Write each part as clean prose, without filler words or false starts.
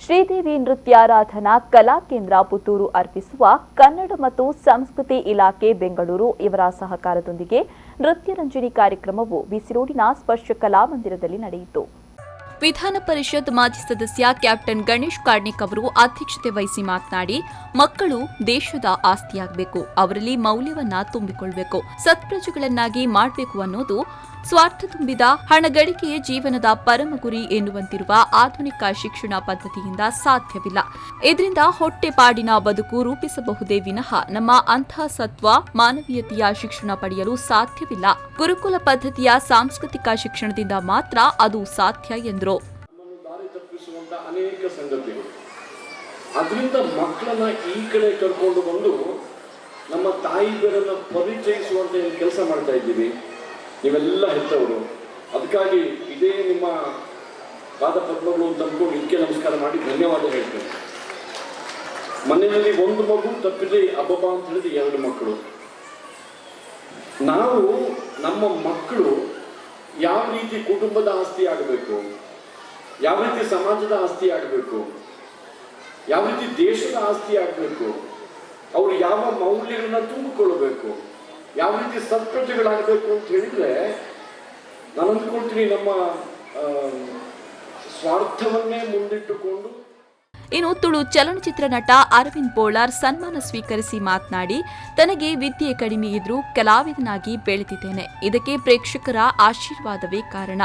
ಶ್ರೀದೇವಿ ನೃತ್ಯಾರಾಧನಾ ಕಲಾ ಕೇಂದ್ರ ಪುತ್ತೂರು ಅರ್ಪಿಸುವ ಕನ್ನಡ ಮತ್ತು ಸಂಸ್ಕೃತಿ ಇಲಾಖೆ ಬೆಂಗಳೂರು ಇವರ ಸಹಕಾರದೊಂದಿಗೆ ನೃತ್ಯ ರಂಜನಿ ಕಾರ್ಯಕ್ರಮವು ಬಿಸಿ ರೋಡಿನ ಸ್ಪರ್ಶ ಕಲಾಮಂದಿರದಲ್ಲಿ ನಡೆಯಿತು. ವಿಧಾನ ಪರಿಷತ್ ಮಾಜಿ ಸದಸ್ಯ ಕ್ಯಾಪ್ಟನ್ ಗಣೇಶ್ ಕಾರ್ಣಿಕ್ ಅವರು ಅಧ್ಯಕ್ಷತೆ ವಹಿಸಿ ಮಾತನಾಡಿ, ಮಕ್ಕಳು ದೇಶದ ಆಸ್ತಿಯಾಗಬೇಕು, ಅವರಲ್ಲಿ ಮೌಲ್ಯವನ್ನ ತುಂಬಿಕೊಳ್ಳಬೇಕು, ಸತ್ಪ್ರಜೆಗಳನ್ನಾಗಿ ಮಾಡಬೇಕು ಅನ್ನೋದು ಸ್ವಾರ್ಥ ತುಂಬಿದ ಹಣಗಳಿಕೆಯೇ ಜೀವನದ ಪರಮ ಗುರಿ ಎನ್ನುವಂತಿರುವ ಆಧುನಿಕ ಶಿಕ್ಷಣ ಪದ್ಧತಿಯಿಂದ ಸಾಧ್ಯವಿಲ್ಲ. ಇದರಿಂದ ಹೊಟ್ಟೆಪಾಡಿನ ಬದುಕು ರೂಪಿಸಬಹುದೇ ವಿನಃ ನಮ್ಮ ಅಂತಃಸತ್ವ ಮಾನವೀಯತೆಯ ಶಿಕ್ಷಣ ಪಡೆಯಲು ಸಾಧ್ಯವಿಲ್ಲ. ಗುರುಕುಲ ಪದ್ಧತಿಯ ಸಾಂಸ್ಕೃತಿಕ ಶಿಕ್ಷಣದಿಂದ ಮಾತ್ರ ಅದು ಸಾಧ್ಯ ಎಂದರು. ಅದರಿಂದ ಮಕ್ಕಳನ್ನ ಈ ಕಡೆ ಕರ್ಕೊಂಡು ಬಂದು ನಮ್ಮ ತಾಯಿ ಬೇರನ್ನ ಪರಿಚಯಿಸುವಂತ ಕೆಲಸ ಮಾಡ್ತಾ ಇದ್ದೀವಿ. ನೀವೆಲ್ಲ ಹೆತ್ತವರು, ಅದಕ್ಕಾಗಿ ಇದೇ ನಿಮ್ಮ ಪಾದ ಪದ್ಮಗಳು ಅಂತ ಅಂದ್ಕೊಂಡು ಇದಕ್ಕೆ ನಮಸ್ಕಾರ ಮಾಡಿ ಧನ್ಯವಾದ ಹೇಳ್ತೇನೆ. ಮನೆಯಲ್ಲಿ ಒಂದು ಮಗು ತಪ್ಪಿದ್ರೆ ಅಬ್ಬಬ್ಬ ಅಂತ ಹೇಳಿದ್ರೆ 2 ಮಕ್ಕಳು. ನಾವು ನಮ್ಮ ಮಕ್ಕಳು ಯಾವ ರೀತಿ ಕುಟುಂಬದ ಆಸ್ತಿ ಆಗಬೇಕು, ಯಾವ ರೀತಿ ಸಮಾಜದ ಆಸ್ತಿ ಆಗಬೇಕು, ಯಾವ ರೀತಿ ದೇಶದ ಆಸ್ತಿ ಆಗಬೇಕು, ಅವರು ಯಾವ ಮೌಲ್ಯಗಳನ್ನ ತುಂಬಿಕೊಳ್ಳಬೇಕು, ಯಾವ ರೀತಿ ಸತ್ಪ್ರಜೆಗಳಾಗಬೇಕು ಅಂತ ಹೇಳಿದ್ರೆ ನಾನು ಅಂದ್ಕೊಳ್ತೀನಿ ನಮ್ಮ ಸ್ವಾರ್ಥವನ್ನೇ ಮುಂದಿಟ್ಟುಕೊಂಡು. ಇನ್ನು ತುಳು ಚಲನಚಿತ್ರ ನಟ ಅರವಿಂದ್ ಬೋಳಾರ್ ಸನ್ಮಾನ ಸ್ವೀಕರಿಸಿ ಮಾತನಾಡಿ, ತನಗೆ ವಿದ್ಯೆ ಕಡಿಮೆ ಇದ್ರೂ ಕಲಾವಿದನಾಗಿ ಬೆಳೆದಿದ್ದೇನೆ. ಇದಕ್ಕೆ ಪ್ರೇಕ್ಷಕರ ಆಶೀರ್ವಾದವೇ ಕಾರಣ.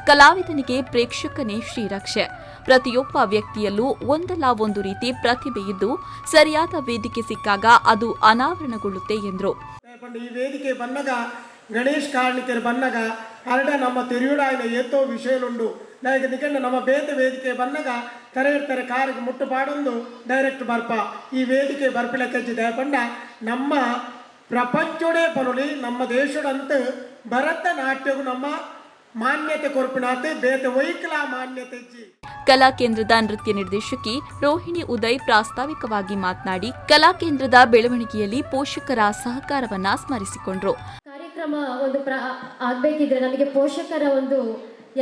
ಕಲಾವಿದನಿಗೆ ಪ್ರೇಕ್ಷಕನೇ ಶ್ರೀರಕ್ಷೆ. ಪ್ರತಿಯೊಬ್ಬ ವ್ಯಕ್ತಿಯಲ್ಲೂ ಒಂದಲ್ಲ ಒಂದು ರೀತಿ ಪ್ರತಿಭೆ ಇದ್ದು ಸರಿಯಾದ ವೇದಿಕೆ ಸಿಕ್ಕಾಗ ಅದು ಅನಾವರಣಗೊಳ್ಳುತ್ತೆ ಎಂದರು. ಈ ವೇದಿಕೆ ಬನ್ನಗ ಗಣೇಶ್ ಕಾರ್ಣಿಕರು ಬನ್ನಗ ಅರಡ ನಮ್ಮ ತೆರಿಯುಡಾಯಿನ ಏತೋ ವಿಷಯಲುಂಡು ನನಗೆ ನಿಕಂಡ ನಮ್ಮ ಬೇತ ವೇದಿಕೆ ಬನ್ನಗ ತರೆ ಕಾರಿಗೆ ಮುಟ್ಟು ಪಾಡೊಂದು ಡೈರೆಕ್ಟ್ ಬರ್ಪ ಈ ವೇದಿಕೆ ಬರ್ಪಿಳಕಚ್ಚಿ ದಯಪಂಡ ನಮ್ಮ ಪ್ರಪಂಚೋಡೆ ಪನುಲಿ ನಮ್ಮ ದೇಶದಂತ ಭರತನಾಟ್ಯವು ನಮ್ಮ ಮಾನ್ಯತೆ ಕೊರ್ಪಿನಾತೆ ಬೇತ ವೈಕಲ ಮಾನ್ಯತೆ ಇಜ್ಜಿ. ಕಲಾ ಕೇಂದ್ರದ ನೃತ್ಯ ನಿರ್ದೇಶಕಿ ರೋಹಿಣಿ ಉದಯ್ ಪ್ರಾಸ್ತಾವಿಕವಾಗಿ ಮಾತನಾಡಿ, ಕಲಾ ಕೇಂದ್ರದ ಬೆಳವಣಿಗೆಯಲ್ಲಿ ಪೋಷಕರ ಸಹಕಾರವನ್ನ ಸ್ಮರಿಸಿಕೊಂಡರು. ಕಾರ್ಯಕ್ರಮ ಒಂದು ಆಗ್ಬೇಕಿದ್ರೆ ನಮಗೆ ಪೋಷಕರ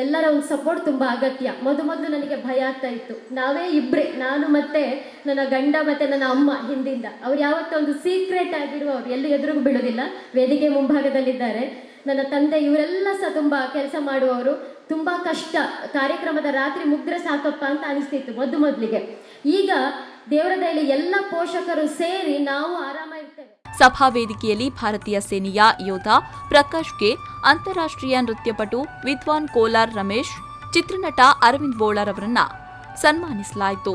ಎಲ್ಲರ ಸಪೋರ್ಟ್ ತುಂಬಾ ಅಗತ್ಯ. ಮೊದಲು ನನಗೆ ಭಯ ಆಗ್ತಾ ಇತ್ತು. ನಾವೇ ಇಬ್ರೆ, ನಾನು ಮತ್ತೆ ನನ್ನ ಗಂಡ ಮತ್ತೆ ನನ್ನ ಅಮ್ಮ ಹಿಂದಿಂದ. ಅವ್ರು ಯಾವತ್ತೂ ಒಂದು ಸೀಕ್ರೆಟ್ ಆಗಿರುವವರು, ಎಲ್ಲಿ ಎದುರಿಗೂ ಬೀಳೋದಿಲ್ಲ. ವೇದಿಕೆ ಮುಂಭಾಗದಲ್ಲಿದ್ದಾರೆ ನನ್ನ ತಂದೆ. ಇವರೆಲ್ಲ ಸಹ ತುಂಬಾ ಕೆಲಸ ಮಾಡುವವರು. ತುಂಬಾ ಕಷ್ಟ. ಕಾರ್ಯಕ್ರಮದ ರಾತ್ರಿ ಮುಗ್ದ್ರೆ ಸಾಕಪ್ಪ ಅಂತ ಅನಿಸ್ತಿತ್ತು ಮೊದಲಿಗೆ. ಈಗ ದೇವರ ದಯೆಯಲ್ಲಿ ಎಲ್ಲ ಪೋಷಕರು ಸೇರಿ ನಾವು ಆರಾಮ ಇರ್ತೇವೆ. ಸಭಾ ವೇದಿಕೆಯಲ್ಲಿ ಭಾರತೀಯ ಸೇನೆಯ ಯೋಧ ಪ್ರಕಾಶ್ ಕೆ, ಅಂತಾರಾಷ್ಟ್ರೀಯ ನೃತ್ಯಪಟು ವಿದ್ವಾನ್ ಕೋಲಾರ್ ರಮೇಶ್, ಚಿತ್ರನಟ ಅರವಿಂದ್ ಬೋಳಾರ್ ಅವರನ್ನ ಸನ್ಮಾನಿಸಲಾಯಿತು.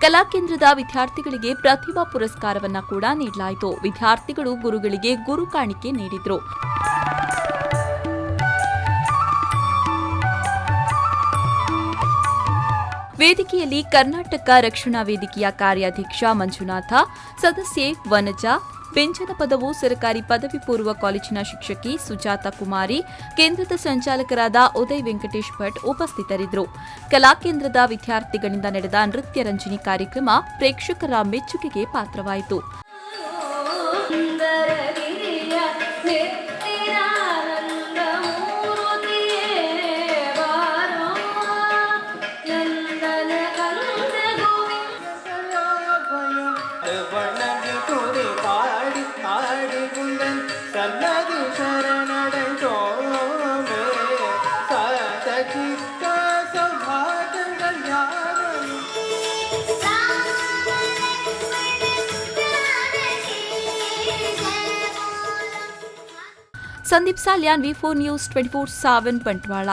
ಕಲಾ ಕೇಂದ್ರದ ವಿದ್ಯಾರ್ಥಿಗಳಿಗೆ ಪ್ರತಿಭಾ ಪುರಸ್ಕಾರವನ್ನ ಕೂಡ ನೀಡಲಾಯಿತು. ವಿದ್ಯಾರ್ಥಿಗಳು ಗುರುಗಳಿಗೆ ಗುರು ಕಾಣಿಕೆ ನೀಡಿದರು. ವೇದಿಕೆಯಲ್ಲಿ ಕರ್ನಾಟಕ ರಕ್ಷಣಾ ವೇದಿಕೆಯ ಕಾರ್ಯಾಧ್ಯಕ್ಷ ಮಂಜುನಾಥ, ಸದಸ್ಯೆ ವನಜಾ, ಬೆಂಚನ ಪದವು ಸರ್ಕಾರಿ ಪದವಿ ಪೂರ್ವ ಕಾಲೇಜಿನ ಶಿಕ್ಷಕಿ ಸುಜಾತ ಕುಮಾರಿ, ಕೇಂದ್ರದ ಸಂಚಾಲಕರಾದ ಉದಯ್ ವೆಂಕಟೇಶ್ ಭಟ್ ಉಪಸ್ಥಿತರಿದ್ದರು. ಕಲಾ ಕೇಂದ್ರದ ವಿದ್ಯಾರ್ಥಿಗಳಿಂದ ನಡೆದ ನೃತ್ಯ ರಂಜನಿ ಕಾರ್ಯಕ್ರಮ ಪ್ರೇಕ್ಷಕರ ಮೆಚ್ಚುಗೆಗೆ ಪಾತ್ರವಾಯಿತು. ಸಂದೀಪ್ ಸಾಲ್ಯಾನ್, ವಿ4 ನ್ಯೂಸ್ 24/7 ಬಂಟ್ವಾಳ.